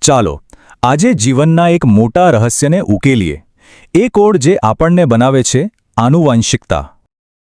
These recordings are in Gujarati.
ચાલો આજે જીવનના એક મોટા રહસ્યને ઉકેલીએ. એ કોડ જે આપણને બનાવે છે આનુવંશિકતા.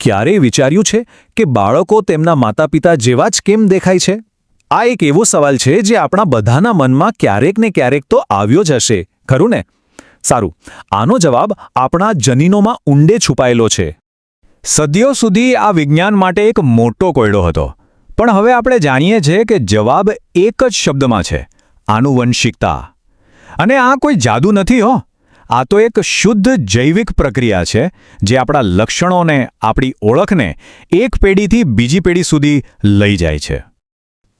ક્યારેય વિચાર્યું છે કે બાળકો તેમના માતાપિતા જેવા જ કેમ દેખાય છે? આ એક એવો સવાલ છે જે આપણા બધાના મનમાં ક્યારેક ને ક્યારેક તો આવ્યો જ હશે, ખરું ને? સારું, આનો જવાબ આપણા જનીનોમાં ઊંડે છુપાયેલો છે. સદીઓ સુધી આ વિજ્ઞાન માટે એક મોટો કોયડો હતો, પણ હવે આપણે જાણીએ છીએ કે જવાબ એક જ શબ્દમાં છે: આનુવંશિકતા. અને આ કોઈ જાદુ નથી હો. આ તો એક શુદ્ધ જૈવિક પ્રક્રિયા છે જે આપણા લક્ષણોને, આપણી ઓળખને એક પેઢીથી બીજી પેઢી સુધી લઈ જાય છે.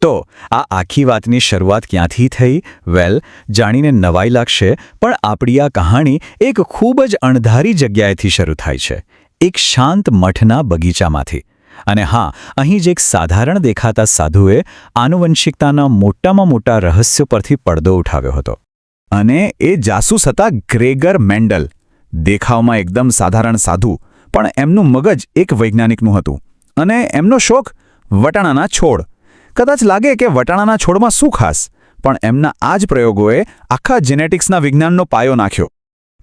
તો આ આખી વાતની શરૂઆત ક્યાંથી થઈ? વેલ, જાણીને નવાઈ લાગશે, પણ આપણી આ કહાણી એક ખૂબ જ અણધારી જગ્યાએથી શરૂ થાય છે, એક શાંત મઠના બગીચામાંથી. અને હા, અહીં જ એક સાધારણ દેખાતા સાધુએ આનુવંશિકતાના મોટામાં મોટા રહસ્ય પરથી પડદો ઉઠાવ્યો હતો. અને એ જાસૂસ હતા ગ્રેગર મેન્ડલ. દેખાવમાં એકદમ સાધારણ સાધુ, પણ એમનું મગજ એક વૈજ્ઞાનિકનું હતું. અને એમનો શોખ વટાણાના છોડ. કદાચ લાગે કે વટાણાના છોડમાં શું ખાસ, પણ એમના આ જ પ્રયોગોએ આખા જેનેટિક્સના વિજ્ઞાનનો પાયો નાખ્યો.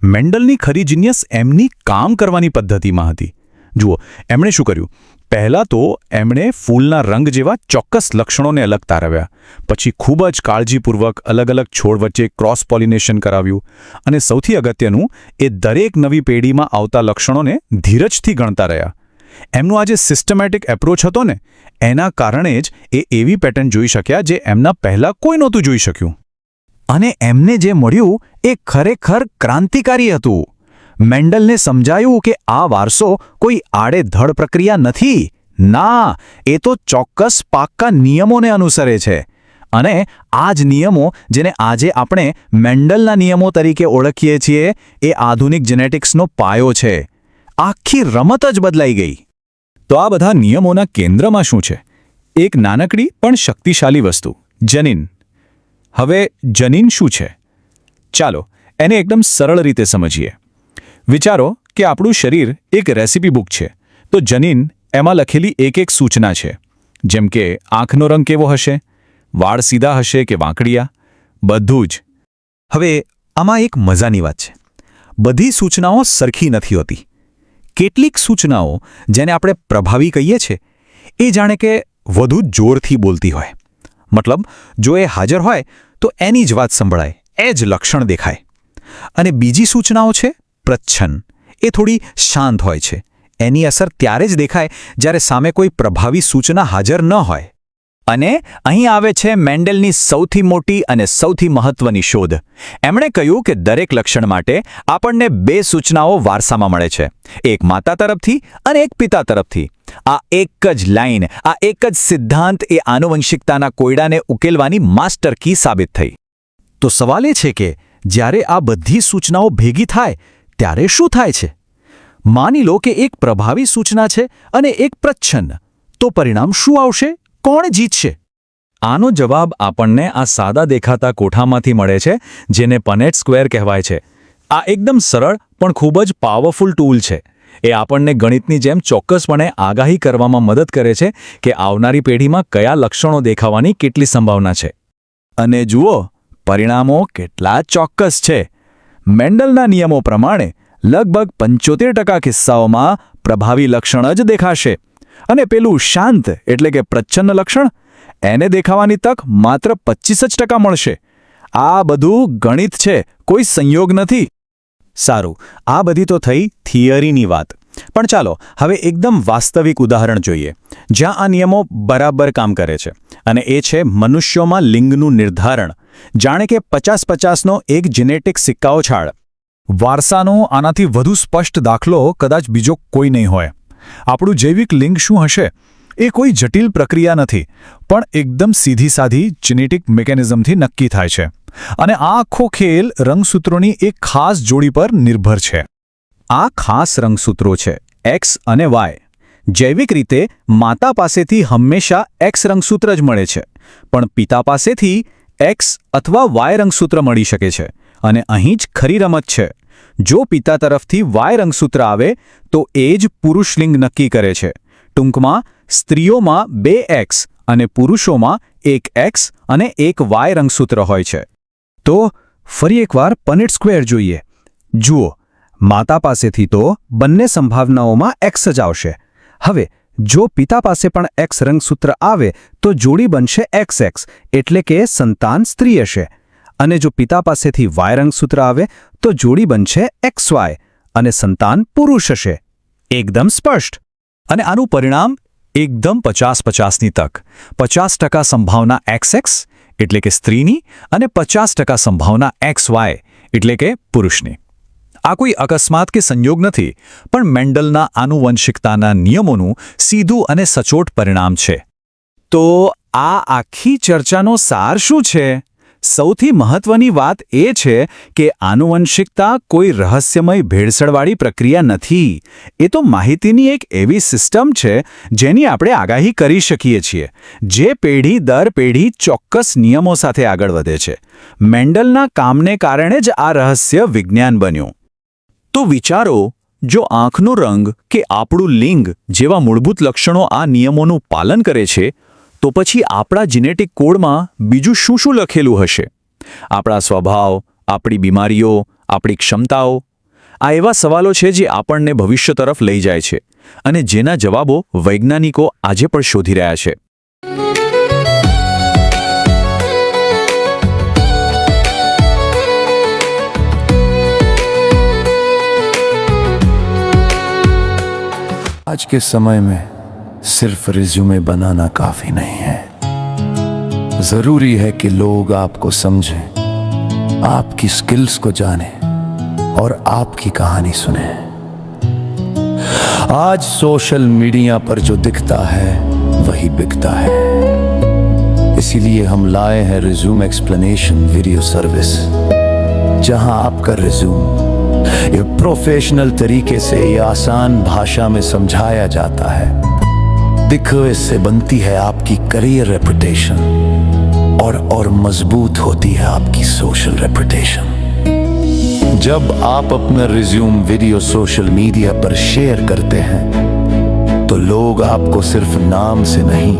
મેન્ડલની ખરી જીનિયસ એમની કામ કરવાની પદ્ધતિમાં હતી. જુઓ, એમણે શું કર્યું? પહેલાં તો એમણે ફૂલના રંગ જેવા ચોક્કસ લક્ષણોને અલગ તારવ્યા. પછી ખૂબ જ કાળજીપૂર્વક અલગ અલગ છોડ વચ્ચે ક્રોસ પોલિનેશન કરાવ્યું. અને સૌથી અગત્યનું, એ દરેક નવી પેઢીમાં આવતા લક્ષણોને ધીરજથી ગણતા રહ્યા. એમનું આ જે સિસ્ટમેટિક એપ્રોચ હતો ને, એના કારણે જ એ એવી પેટર્ન જોઈ શક્યા જે એમના પહેલાં કોઈ નહોતું જોઈ શક્યું. અને એમને જે મળ્યું એ ખરેખર ક્રાંતિકારી હતું. મેન્ડલને સમજાયું કે આ વારસો કોઈ આડેધડ પ્રક્રિયા નથી. ના, એ તો ચોક્કસ પાક્કા નિયમોને અનુસરે છે. અને આ જ નિયમો, જેને આજે આપણે મેન્ડલના નિયમો તરીકે ઓળખીએ છીએ, એ આધુનિક જેનેટિક્સનો પાયો છે. આખી રમત જ બદલાઈ ગઈ. તો આ બધા નિયમોના કેન્દ્રમાં શું છે? એક નાનકડી પણ શક્તિશાળી વસ્તુ: જનીન. હવે જનીન શું છે? ચાલો એને એકદમ સરળ રીતે સમજીએ. વિચારો કે આપણું શરીર એક રેસિપી બુક છે, તો જનીન એમાં લખેલી એક એક સૂચના છે. જેમ કે આંખનો રંગ કેવો હશે, વાળ સીધા હશે કે વાંકડિયા, બધું જ. હવે આમાં એક મજાની વાત છે: બધી સૂચનાઓ સરખી નથી હોતી. કેટલીક સૂચનાઓ, જેને આપણે પ્રભાવી કહીએ છીએ, એ જાણે કે વધુ જોરથી બોલતી હોય. મતલબ, જો એ હાજર હોય તો એની જ વાત સંભળાય, એ જ લક્ષણ દેખાય. અને બીજી સૂચનાઓ છે પ્રચ્છન્ન. એ થોડી શાંત હોય છે. એની અસર ત્યારે જ દેખાય જ્યારે સામે કોઈ પ્રભાવી સૂચના હાજર ન હોય. અને અહીં આવે છે મેન્ડલની સૌથી મોટી અને સૌથી મહત્વની શોધ. એમણે કહ્યું કે દરેક લક્ષણ માટે આપણને બે સૂચનાઓ વારસામાં મળે છે, એક માતા તરફથી અને એક પિતા તરફથી. આ એક જ લાઈન, આ એક જ સિદ્ધાંત એ આનુવંશિકતાના કોયડાને ઉકેલવાની માસ્ટર કી સાબિત થઈ. તો સવાલ એ છે કે જ્યારે આ બધી સૂચનાઓ ભેગી થાય ત્યારે શું થાય છે? માની લો કે એક પ્રભાવી સૂચના છે અને એક પ્રચ્છન્ન. તો પરિણામ શું આવશે? કોણ જીતશે? આનો જવાબ આપણને આ સાદા દેખાતા કોઠામાંથી મળે છે, જેને પનેટ સ્ક્વેર કહેવાય છે. આ એકદમ સરળ પણ ખૂબ જ પાવરફુલ ટૂલ છે. એ આપણને ગણિતની જેમ ચોક્કસપણે આગાહી કરવામાં મદદ કરે છે કે આવનારી પેઢીમાં કયા લક્ષણો દેખાવાની કેટલી સંભાવના છે. અને જુઓ, પરિણામો કેટલા ચોક્કસ છે. મેન્ડલના નિયમો પ્રમાણે લગભગ 75% કિસ્સાઓમાં પ્રભાવી લક્ષણ જ દેખાશે. અને પેલું શાંત એટલે કે પ્રચ્છન્ન લક્ષણ, એને દેખાવાની તક માત્ર 25% મળશે. આ બધું ગણિત છે, કોઈ સંયોગ નથી. સારું, આ બધી તો થઈ થિયરીની વાત. પણ ચાલો હવે એકદમ વાસ્તવિક ઉદાહરણ જોઈએ, જ્યાં આ નિયમો બરાબર કામ કરે છે. અને એ છે મનુષ્યોમાં લિંગનું નિર્ધારણ. જાણે કે 50-50નો એક જેનેટિક સિક્કાઓ છાડ. વારસાનો આનાથી વધુ સ્પષ્ટ દાખલો કદાચ બીજો કોઈ નહીં હોય. આપણું જૈવિક લિંગ શું હશે એ કોઈ જટિલ પ્રક્રિયા નથી, પણ એકદમ સીધી સાધી જેનેટિક મિકેનિઝમથી નક્કી થાય છે. અને આ આખો ખેલ રંગસૂત્રોની એક ખાસ જોડી પર નિર્ભર છે. આ ખાસ રંગસૂત્રો છે એક્સ અને વાય. જૈવિક રીતે માતા પાસેથી હંમેશા એક્સ રંગસૂત્ર જ મળે છે, પણ પિતા પાસેથી એક્સ અથવા વાય રંગસૂત્ર મળી શકે છે. અને અહીં જ ખરી રમત છે. જો પિતા તરફથી વાય રંગસૂત્ર આવે તો એ જ પુરુષ લિંગ નક્કી કરે છે. ટૂંકમાં, સ્ત્રીઓમાં 2 એક્સ અને પુરુષોમાં 1 એક્સ અને 1 વાય રંગસૂત્ર હોય છે. તો ફરી એકવાર પનેટ સ્ક્વેર જોઈએ. જુઓ, માતા પાસેથી તો બંને સંભાવનાઓમાં એક્સ જ આવશે. હવે જો પિતા પાસે પણ એક્સ રંગસૂત્ર આવે તો જોડી બનશે XX, એટલે કે સંતાન સ્ત્રી હશે. અને જો પિતા પાસેથી વાય રંગસૂત્ર આવે તો જોડી બનશે XY અને સંતાન પુરુષ હશે. એકદમ સ્પષ્ટ. અને આનું પરિણામ એકદમ 50-50ની તક. 50% સંભાવના XX એટલે કે સ્ત્રીની અને 50% સંભાવના XY એટલે કે પુરુષની. આ કોઈ અકસ્માત કે સંયોગ નથી, પણ મેન્ડલના આનુવંશિકતાના નિયમોનું સીધું અને સચોટ પરિણામ છે. તો આ આખી ચર્ચાનો સાર શું છે? સૌથી મહત્વની વાત એ છે કે આનુવંશિકતા કોઈ રહસ્યમય ભેળસેળવાળી પ્રક્રિયા નથી. એ તો માહિતીની એક એવી સિસ્ટમ છે જેની આપણે આગાહી કરી શકીએ છીએ, જે પેઢી દર પેઢી ચોક્કસ નિયમો સાથે આગળ વધે છે. મેન્ડલના કામને કારણે જ આ રહસ્ય વિજ્ઞાન બન્યું. તો વિચારો, જો આંખનો રંગ કે આપણું લિંગ જેવા મૂળભૂત લક્ષણો આ નિયમોનું પાલન કરે છે, તો પછી આપણા જીનેટિક કોડમાં બીજું શું શું લખેલું હશે? આપણા સ્વભાવ, આપણી બીમારીઓ, આપણી ક્ષમતાઓ. આ એવા સવાલો છે જે આપણને ભવિષ્ય તરફ લઈ જાય છે અને જેના જવાબો વૈજ્ઞાનિકો આજે પણ શોધી રહ્યા છે. आज के समय में सिर्फ रिज्यूमे बनाना काफी नहीं है. जरूरी है कि लोग आपको समझें, आपकी स्किल्स को जानें और आपकी कहानी सुने. आज सोशल मीडिया पर जो दिखता है वही बिकता है. इसीलिए हम लाए हैं रिज्यूम एक्सप्लेनेशन वीडियो सर्विस, जहां आपका रिज्यूम ये प्रोफेशनल तरीके से ये आसान भाषा में समझाया जाता है. दिखो, इससे बनती है आपकी करियर रेपुटेशन और मजबूत होती है आपकी सोशल रेपुटेशन. जब आप अपना रिज्यूम वीडियो सोशल मीडिया पर शेयर करते हैं तो लोग आपको सिर्फ नाम से नहीं,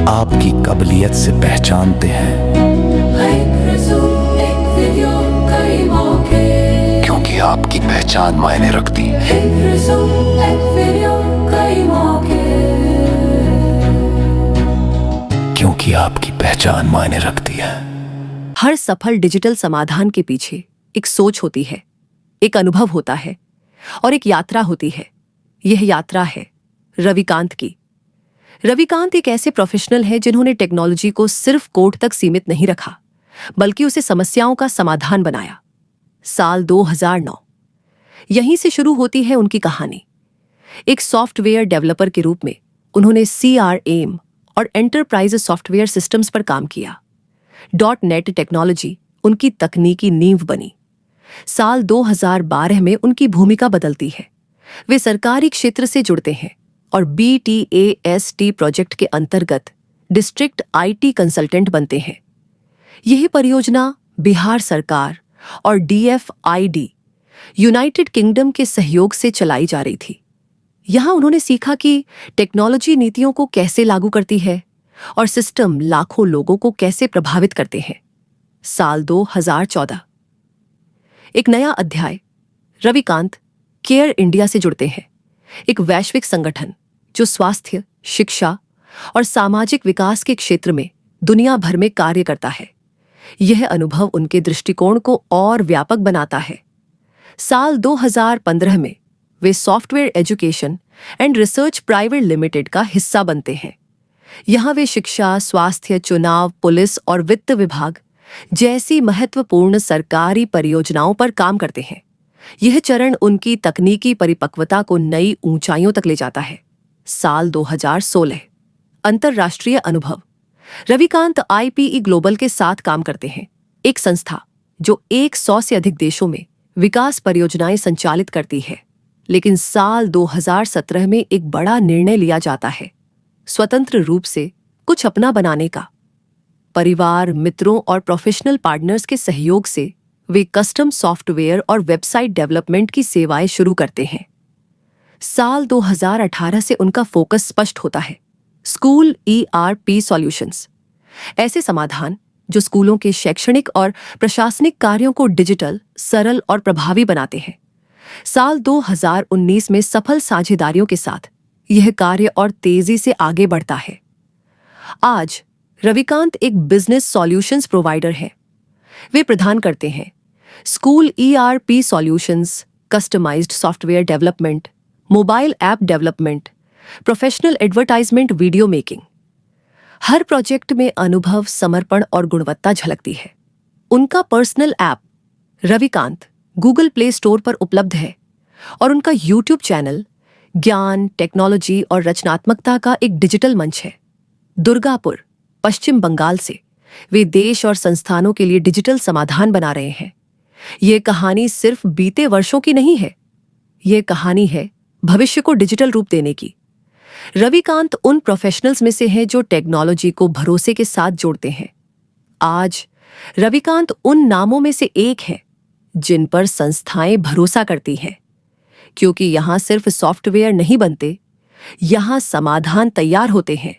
आपकी काबिलियत से पहचानते हैं. क्योंकि आपकी पहचान मायने रखती है. क्योंकि आपकी पहचान मायने रखती है. हर सफल डिजिटल समाधान के पीछे एक सोच होती है, एक अनुभव होता है और एक यात्रा होती है. यह यात्रा है रविकांत की. रविकांत एक ऐसे प्रोफेशनल हैं जिन्होंने टेक्नोलॉजी को सिर्फ कोड तक सीमित नहीं रखा, बल्कि उसे समस्याओं का समाधान बनाया. साल 2009, यहीं से शुरू होती है उनकी कहानी. एक सॉफ्टवेयर डेवलपर के रूप में उन्होंने CRM और एंटरप्राइज सॉफ्टवेयर सिस्टम्स पर काम किया. .NET टेक्नोलॉजी उनकी तकनीकी नींव बनी. साल 2012 में उनकी भूमिका बदलती है. वे सरकारी क्षेत्र से जुड़ते हैं और BTAST प्रोजेक्ट के अंतर्गत डिस्ट्रिक्ट IT कंसल्टेंट बनते हैं. यह परियोजना बिहार सरकार और DFID यूनाइटेड किंगडम के सहयोग से चलाई जा रही थी. यहां उन्होंने सीखा कि टेक्नोलॉजी नीतियों को कैसे लागू करती है और सिस्टम लाखों लोगों को कैसे प्रभावित करते हैं. साल 2014, एक नया अध्याय. रविकांत केयर इंडिया से जुड़ते हैं, एक वैश्विक संगठन जो स्वास्थ्य, शिक्षा और सामाजिक विकास के क्षेत्र में दुनिया भर में कार्य करता है. यह अनुभव उनके दृष्टिकोण को और व्यापक बनाता है. साल 2015 में वे software education and research private limited का हिस्सा बनते हैं. यहां वे शिक्षा, स्वास्थ्य, चुनाव, पुलिस और वित्त विभाग जैसी महत्वपूर्ण सरकारी परियोजनाओं पर काम करते हैं. यह चरण उनकी तकनीकी परिपक्वता को नई ऊंचाइयों तक ले जाता है. साल 2016, अंतर्राष्ट्रीय अनुभव. रविकांत IPE ग्लोबल के साथ काम करते हैं, एक संस्था जो 100 से अधिक देशों में विकास परियोजनाएं संचालित करती है. लेकिन साल 2017 में एक बड़ा निर्णय लिया जाता है, स्वतंत्र रूप से कुछ अपना बनाने का. परिवार, मित्रों और प्रोफेशनल पार्टनर्स के सहयोग से वे कस्टम सॉफ्टवेयर और वेबसाइट डेवलपमेंट की सेवाएं शुरू करते हैं. साल 2018 से उनका फोकस स्पष्ट होता है, स्कूल ERP सॉल्यूशंस. ऐसे समाधान जो स्कूलों के शैक्षणिक और प्रशासनिक कार्यों को डिजिटल, सरल और प्रभावी बनाते हैं। साल 2019 में सफल साझेदारियों के साथ यह कार्य और तेजी से आगे बढ़ता है। आज रविकांत एक बिजनेस सॉल्यूशंस प्रोवाइडर हैं। वे प्रदान करते हैं school ERP solutions, customised software development, mobile app development, professional advertisement, video making. हर प्रोजेक्ट में अनुभव, समर्पण और गुणवत्ता झलकती है। उनका personal app Ravikant Google Play Store पर उपलब्ध है और उनका YouTube चैनल ज्ञान, टेक्नोलॉजी और रचनात्मकता का एक डिजिटल मंच है। दुर्गापुर, पश्चिम बंगाल से वे देश और संस्थानों के लिए डिजिटल समाधान बना रहे हैं। ये कहानी सिर्फ बीते वर्षों की नहीं है, ये कहानी है भविष्य को डिजिटल रूप देने की। रविकांत उन प्रोफेशनल्स में से हैं जो टेक्नोलॉजी को भरोसे के साथ जोड़ते हैं। आज रविकांत उन नामों में से एक हैं जिन पर संस्थाएं भरोसा करती हैं, क्योंकि यहां सिर्फ सॉफ्टवेयर नहीं बनते, यहां समाधान तैयार होते हैं।